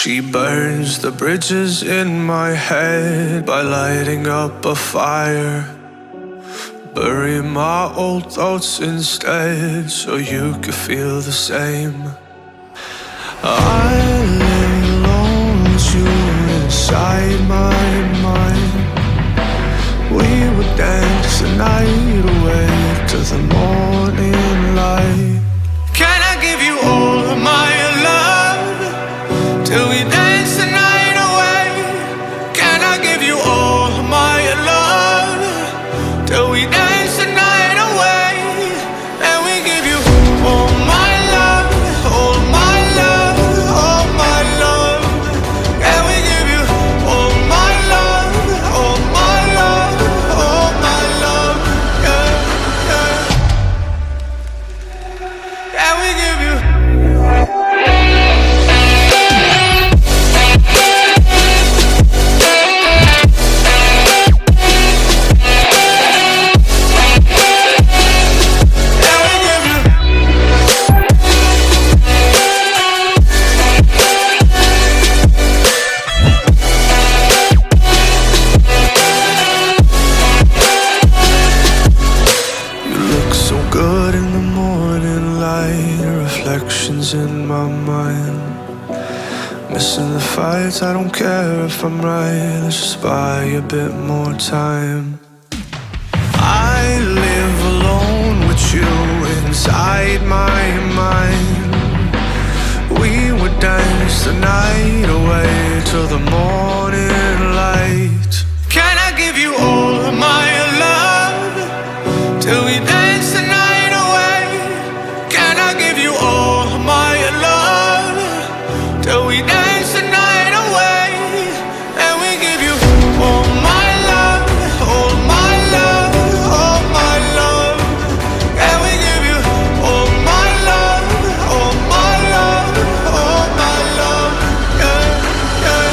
She burns the bridges in my head by lighting up a fire. Bury my old thoughts instead so you could feel the same. I lay alone with you inside my mind. We would dance the night away to the morning light. Can I give you all of my love till we dance the night away? Can I give you all of my love till we dance the night away? And we give you all my love, all my love, all my love. And we give you all my love, all my love, all my love. Yeah, yeah. And we give you. Good in the morning light, reflections in my mind. Missing the fights, I don't care if I'm right. Let's just buy a bit more time. I live alone with you inside my mind. We would dance the night away till the morning light. Can I give you all of my love till we dance the night away? Can I give you all of my love till we dance the night away? And we give you all my love, all my love, all my love. And we give you all my love, all my love, all my love. Yeah, yeah.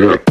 Yeah.